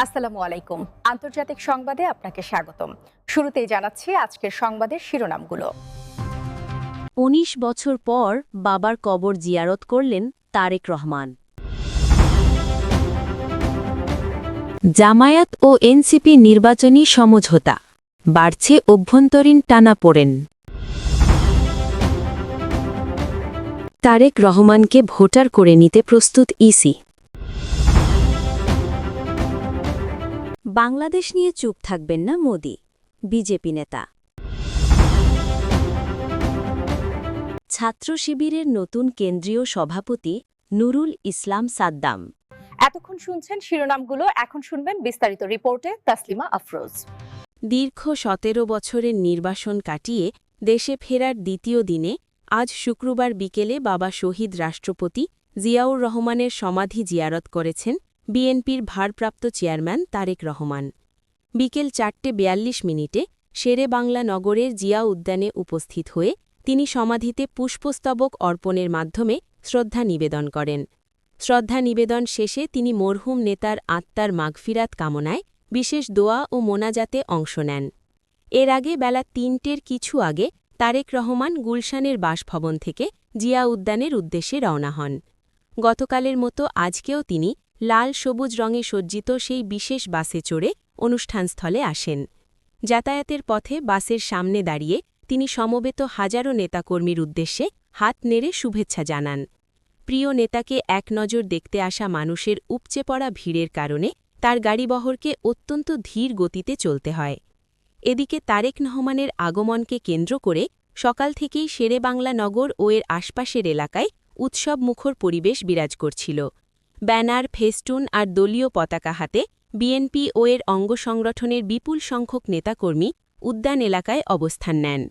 আসসালামু আলাইকুম। আন্তর্জাতিক সংবাদে আপনাকে স্বাগতম। শুরুতেই জানাচ্ছি আজকের সংবাদের শিরোনামগুলো। ১৯ বছর পর বাবার কবর জিয়ারত করলেন তারেক রহমান। জামায়াত ও এনসিপি নির্বাচনী সমঝোতা, বাড়ছে অভ্যন্তরীণ টানাপোড়েন। তারেক রহমানকে ভোটার করে নিতে প্রস্তুত ইসি। বাংলাদেশ নিয়ে চুপ থাকবেন না মোদি, বিজেপি নেতা। ছাত্র শিবিরের নতুন কেন্দ্রীয় সভাপতি নুরুল ইসলাম সাদ্দাম। এতক্ষণ শুনছেন শিরোনামগুলো, এখন শুনবেন বিস্তারিত রিপোর্টে তাসলিমা আফরোজ। দীর্ঘ ১৭ বছরের নির্বাসন কাটিয়ে দেশে ফেরার দ্বিতীয় দিনে আজ শুক্রবার বিকেলে বাবা শহীদ রাষ্ট্রপতি জিয়াউর রহমানের সমাধি জিয়ারত করেছেন বিএনপির ভারপ্রাপ্ত চেয়ারম্যান তারেক রহমান। বিকেল ৪:৪২ শেরেবাংলা নগরের জিয়া উদ্যানে উপস্থিত হয়ে তিনি সমাধিতে পুষ্পস্তবক অর্পণের মাধ্যমে শ্রদ্ধা নিবেদন করেন। শ্রদ্ধা নিবেদন শেষে তিনি মরহুম নেতার আত্মার মাগফিরাত কামনায় বিশেষ দোয়া ও মোনাজাতে অংশ নেন। এর আগে বেলা ৩টের কিছু আগে তারেক রহমান গুলশানের বাসভবন থেকে জিয়া উদ্যানের উদ্দেশ্যে রওনা হন। গতকালের মতো আজকেও তিনি লাল সবুজ রঙে সজ্জিত সেই বিশেষ বাসে চড়ে অনুষ্ঠানস্থলে আসেন। যাতায়াতের পথে বাসের সামনে দাঁড়িয়ে তিনি সমবেত হাজারো নেতাকর্মীর উদ্দেশ্যে হাত নেড়ে শুভেচ্ছা জানান। প্রিয় নেতাকে এক নজর দেখতে আসা মানুষের উপচে পড়া ভিড়ের কারণে তার গাড়িবহরকে অত্যন্ত ধীর গতিতে চলতে হয়। এদিকে তারেক রহমানের আগমনকে কেন্দ্র করে সকাল থেকেই শেরেবাংলা নগর ও এর আশপাশের এলাকায় উৎসবমুখর পরিবেশ বিরাজ করছিল। ব্যানার, ফেস্টুন আর দলীয় পতাকা হাতে বিএনপি ও এর অঙ্গ সংগঠনের বিপুল সংখ্যক নেতাকর্মী উদ্যান এলাকায় অবস্থান নেন।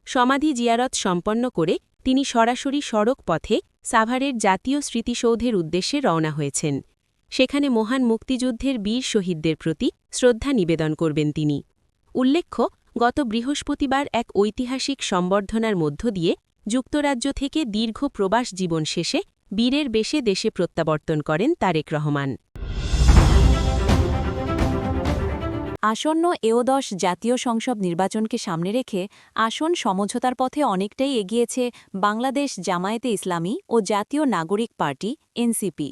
সমাধি জিয়ারত সম্পন্ন করে তিনি সরাসরি সড়ক পথে সাভারের জাতীয় স্মৃতিসৌধের উদ্দেশ্যে রওনা হয়েছেন। সেখানে মহান মুক্তিযুদ্ধের বীর শহীদদের প্রতি শ্রদ্ধা নিবেদন করবেন তিনি। উল্লেখ্য, গত বৃহস্পতিবার এক ঐতিহাসিক সম্বর্ধনার মধ্য দিয়ে যুক্তরাজ্য থেকে দীর্ঘ প্রবাস জীবন শেষে বীরের বেশে দেশে প্রত্যাবর্তন করেন তারেক রহমান। আসন্ন একাদশ জাতীয় সংসদ নির্বাচনকে সামনে রেখে আসন সমঝোতার পথে অনেকটাই এগিয়েছে বাংলাদেশ জামায়াতে ইসলামী ও জাতীয় নাগরিক পার্টি এনসিপি।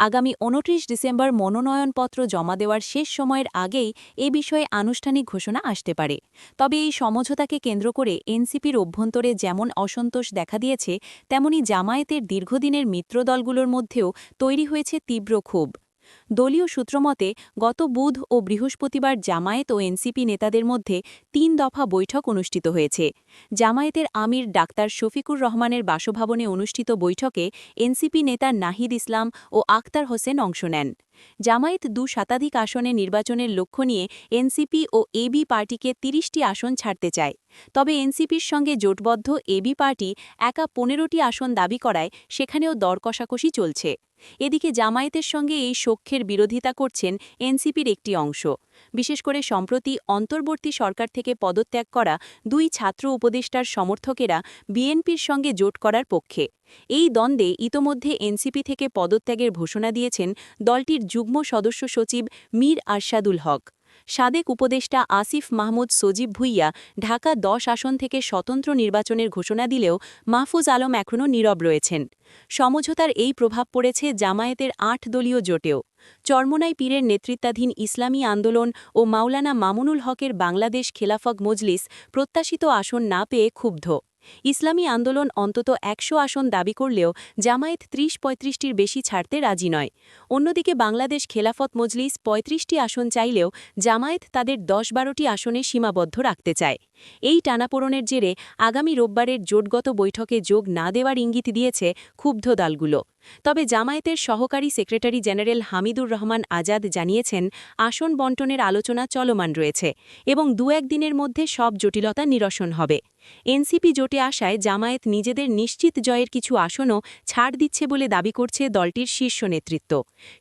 আগামী ২৯ ডিসেম্বর মনোনয়নপত্র জমা দেওয়ার শেষ সময়ের আগেই এ বিষয়ে আনুষ্ঠানিক ঘোষণা আসতে পারে। তবে এই সমঝোতাকে কেন্দ্র করে এনসিপির অভ্যন্তরে যেমন অসন্তোষ দেখা দিয়েছে, তেমনি জামায়াতের দীর্ঘদিনের মিত্রদলগুলোর মধ্যেও তৈরি হয়েছে তীব্র ক্ষোভ। দলীয় সূত্রমতে গত বুধ ও বৃহস্পতিবার জামায়াত ও এনসিপি নেতাদের মধ্যে ৩ দফা বৈঠক অনুষ্ঠিত হয়েছে। জামায়াতের আমির ডাক্তার শফিকুর রহমানের বাসভবনে অনুষ্ঠিত বৈঠকে এনসিপি নেতা নাহিদ ইসলাম ও আক্তার হোসেন অংশ নেন। জামায়াত ২ শতাধিক আসনে নির্বাচনের লক্ষ্য নিয়ে এনসিপি ও এবি পার্টিকে ৩০টি আসন ছাড়তে চায়। তবে এনসিপির সঙ্গে জোটবদ্ধ এবি পার্টি একা ১৫টি আসন দাবি করায় সেখানেও দর কষাকষি চলছে। এদিকে জামায়াতের সঙ্গে এই সখ্যের বিরোধিতা করছেন এনসিপির একটি অংশ। বিশেষ করে সম্প্রতি অন্তর্বর্তী সরকার থেকে পদত্যাগ করা ২ ছাত্র উপদেষ্টার সমর্থকেরা বিএনপির সঙ্গে জোট করার পক্ষে। এই দ্বন্দ্বে ইতোমধ্যে এনসিপি থেকে পদত্যাগের ঘোষণা দিয়েছেন দলটির যুগ্ম সদস্য সচিব মীর আরশাদুল হক। সাবেক উপদেষ্টা আসিফ মাহমুদ সজীব ভুইয়া ঢাকা ১০ আসন থেকে স্বতন্ত্র নির্বাচনের ঘোষণা দিলেও মাহফুজ আলম এখনও নীরব রয়েছেন। সমঝোতার এই প্রভাব পড়েছে জামায়াতের ৮ দলীয় জোটেও। চরমোনাই পীরের নেতৃত্বাধীন ইসলামী আন্দোলন ও মাওলানা মামুনুল হকের বাংলাদেশ খেলাফত মজলিস প্রত্যাশিত আসন না পেয়ে ক্ষুব্ধ। ইসলামী আন্দোলন অন্তত ১০০ আসন দাবি করলেও জামায়াত ৩০-৩৫টির বেশি ছাড়তে রাজি নয়। অন্যদিকে বাংলাদেশ খেলাফত মজলিস ৩৫টি আসন চাইলেও জামায়াত তাদের ১০-১২টি আসনে সীমাবদ্ধ রাখতে চায়। এই টানাপোড়েনের জেরে আগামী রোববারের জোটগত বৈঠকে যোগ না দেওয়ার ইঙ্গিত দিয়েছে ক্ষুব্ধ দলগুলো। তবে জামায়াতের সহকারী সেক্রেটারি জেনারেল হামিদুর রহমান আজাদ জানিয়েছেন, আসন বণ্টনের আলোচনা চলমান রয়েছে এবং ২-১ দিনের মধ্যে সব জটিলতা নিরসন হবে। এনসিপি জোটে আসায় জামায়াত নিজেদের নিশ্চিত জয়ের কিছু আসনও ছাড় দিচ্ছে বলে দাবি করছে দলটির শীর্ষ নেতৃত্ব।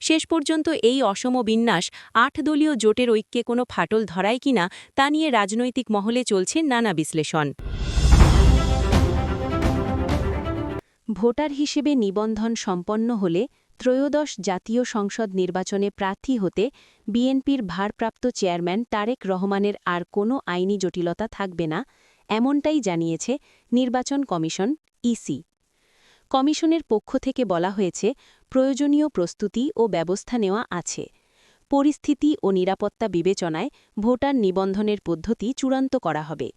শেষ পর্যন্ত এই অসম বিন্যাস ৮ দলীয় জোটের ঐক্যে কোনো ফাটল ধরায় কিনা তা নিয়ে রাজনৈতিক মহলে চলছে নানা বিশ্লেষণ। ভোটার হিসেবে নিবন্ধন সম্পন্ন হলে ত্রয়োদশ জাতীয় সংসদ নির্বাচনে প্রার্থী হতে বিএনপির ভারপ্রাপ্ত চেয়ারম্যান তারেক রহমানের আর কোনো আইনি জটিলতা থাকবে না, এমনটাই জানিয়েছে নির্বাচন কমিশন ইসি। কমিশনের পক্ষ থেকে বলা হয়েছে, প্রয়োজনীয় প্রস্তুতি ও ব্যবস্থা নেওয়া আছে। পরিস্থিতি ও নিরাপত্তা বিবেচনায় ভোটার নিবন্ধনের পদ্ধতি চূড়ান্ত করা হবে।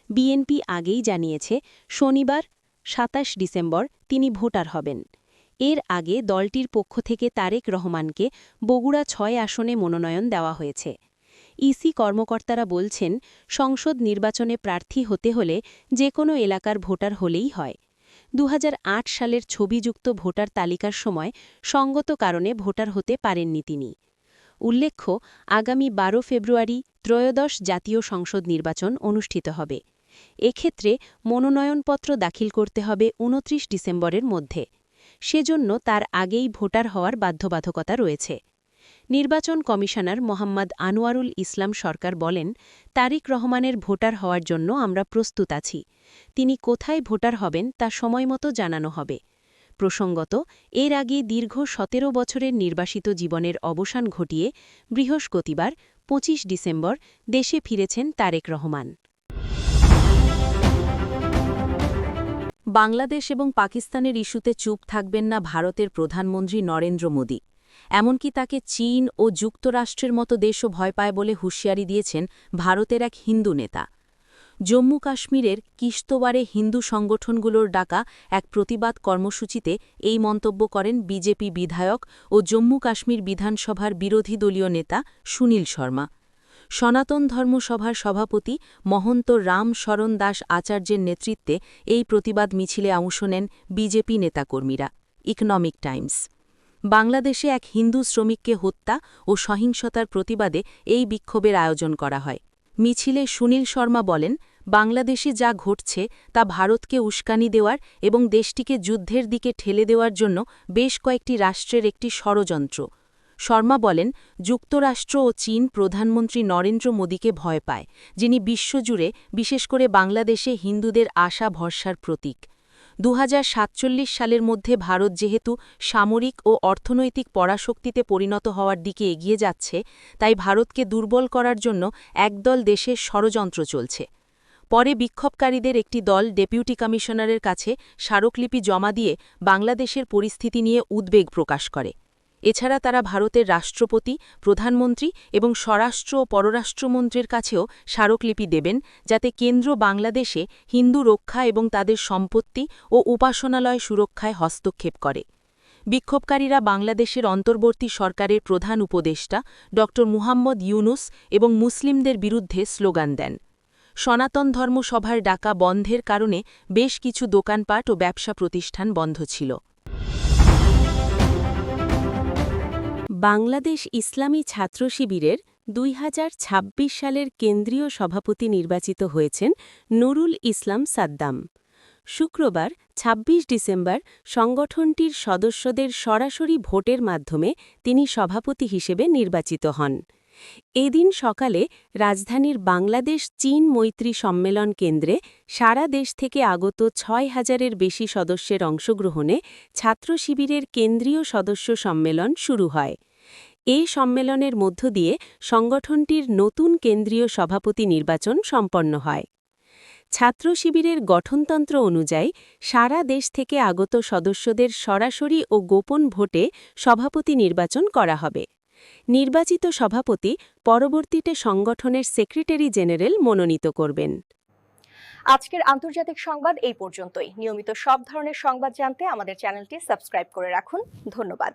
বিএনপি আগেই জানিয়েছে, শনিবার ২৭ ডিসেম্বর তিনি ভোটার হবেন। এর আগে দলটির পক্ষ থেকে তারেক রহমানকে বগুড়া ৬ আসনে মনোনয়ন দেওয়া হয়েছে। ইসি কর্মকর্তারা বলছেন, সংসদ নির্বাচনে প্রার্থী হতে হলে যে কোনো এলাকার ভোটার হলেই হয়। ২০০৮ সালের ছবিযুক্ত ভোটার তালিকার সময় সঙ্গত কারণে ভোটার হতে পারেননি তিনি। উল্লেখ্য, আগামী ১২ ফেব্রুয়ারি ত্রয়োদশ জাতীয় সংসদ নির্বাচন অনুষ্ঠিত হবে। এক্ষেত্রে মনোনয়নপত্র দাখিল করতে হবে ২৯ ডিসেম্বরের মধ্যে। সেজন্য তার আগেই ভোটার হওয়ার বাধ্যবাধকতা রয়েছে। নির্বাচন কমিশনার মোহাম্মদ আনোয়ারুল ইসলাম সরকার বলেন, তারেক রহমানের ভোটার হওয়ার জন্য আমরা প্রস্তুত আছি। তিনি কোথায় ভোটার হবেন তা সময়মতো জানানো হবে। প্রসঙ্গত, এর আগে দীর্ঘ ১৭ বছরের নির্বাসিত জীবনের অবসান ঘটিয়ে বৃহস্পতিবার ২৫ ডিসেম্বর দেশে ফিরেছেন তারেক রহমান। বাংলাদেশ এবং পাকিস্তানের ইস্যুতে চুপ থাকবেন না ভারতের প্রধানমন্ত্রী নরেন্দ্র মোদী। এমনকি তাকে চীন ও যুক্তরাষ্ট্রের মতো দেশও ভয় পায় বলে হুঁশিয়ারি দিয়েছেন ভারতের এক হিন্দু নেতা। জম্মু কাশ্মীরের কিশতওয়ারে হিন্দু সংগঠনগুলোর ডাকা এক প্রতিবাদ কর্মসূচিতে এই মন্তব্য করেন বিজেপি বিধায়ক ও জম্মু কাশ্মীর বিধানসভার বিরোধী দলীয় নেতা সুনীল শর্মা। সনাতন ধর্ম সভার সভাপতি মহন্ত রাম শরণ দাস আচার্যের নেতৃত্বে এই প্রতিবাদ মিছিলে অংশ নেন বিজেপি নেতাকর্মীরা। Economic Times. বাংলাদেশে এক হিন্দু শ্রমিককে হত্যা ও সহিংসতার প্রতিবাদে এই বিক্ষোভের আয়োজন করা হয়। মিছিলে সুনীল শর্মা বলেন, বাংলাদেশে যা ঘটছে তা ভারতকে উস্কানি দেওয়ার এবং দেশটিকে যুদ্ধের দিকে ঠেলে দেওয়ার জন্য বেশ কয়েকটি রাষ্ট্রের একটি ষড়যন্ত্র। শর্মা বলেন, যুক্তরাষ্ট্র ও চীন প্রধানমন্ত্রী নরেন্দ্র মোদীকে ভয় পায়, যিনি বিশ্বজুড়ে বিশেষ করে বাংলাদেশে হিন্দুদের আশা ভরসার প্রতীক। ২০৪৭ সালের মধ্যে ভারত যেহেতু সামরিক ও অর্থনৈতিক পরাশক্তিতে পরিণত হওয়ার দিকে এগিয়ে যাচ্ছে, তাই ভারতকে দুর্বল করার জন্য একদল দেশের ষড়যন্ত্র চলছে। পরে বিক্ষোভকারীদের একটি দল ডেপুটি কমিশনারের কাছে স্মারকলিপি জমা দিয়ে বাংলাদেশের পরিস্থিতি নিয়ে উদ্বেগ প্রকাশ করে। এছাড়া তারা ভারতের রাষ্ট্রপতি, প্রধানমন্ত্রী এবং স্বরাষ্ট্র ও পররাষ্ট্রমন্ত্রীর কাছেও স্মারকলিপি দেবেন, যাতে কেন্দ্র বাংলাদেশে হিন্দু রক্ষা এবং তাদের সম্পত্তি ও উপাসনালয় সুরক্ষায় হস্তক্ষেপ করে। বিক্ষোভকারীরা বাংলাদেশের অন্তর্বর্তী সরকারের প্রধান উপদেষ্টা ড মুহাম্মদ ইউনুস এবং মুসলিমদের বিরুদ্ধে স্লোগান দেন। সনাতন ধর্ম সভার ডাকা বন্ধের কারণে বেশ কিছু দোকানপাট ও ব্যবসা প্রতিষ্ঠান বন্ধ ছিল। বাংলাদেশ ইসলামী ছাত্র শিবিরের ২০২৬ সালের কেন্দ্রীয় সভাপতি নির্বাচিত হয়েছেন নুরুল ইসলাম সাদ্দাম। শুক্রবার ২৬ ডিসেম্বর সংগঠনটির সদস্যদের সরাসরি ভোটের মাধ্যমে তিনি সভাপতি হিসেবে নির্বাচিত হন। এদিন সকালে রাজধানীর বাংলাদেশ চীন মৈত্রী সম্মেলন কেন্দ্রে সারা দেশ থেকে আগত ৬,০০০-এর বেশি সদস্যের অংশগ্রহণে ছাত্র শিবিরের কেন্দ্রীয় সদস্য সম্মেলন শুরু হয়। এই সম্মেলনের মধ্য দিয়ে সংগঠনটির নতুন কেন্দ্রীয় সভাপতি নির্বাচন সম্পন্ন হয়। ছাত্র শিবিরের গঠনতন্ত্র অনুযায়ী সারা দেশ থেকে আগত সদস্যদের সরাসরি ও গোপন ভোটে সভাপতি নির্বাচন করা হবে। নির্বাচিত সভাপতি পরবর্তীতে সংগঠনের সেক্রেটারি জেনারেল মনোনীত করবেন। আজকের আন্তর্জাতিক সংবাদ এই পর্যন্তই। নিয়মিত সব ধরনের সংবাদ জানতে আমাদের চ্যানেলটি সাবস্ক্রাইব করে রাখুন। ধন্যবাদ।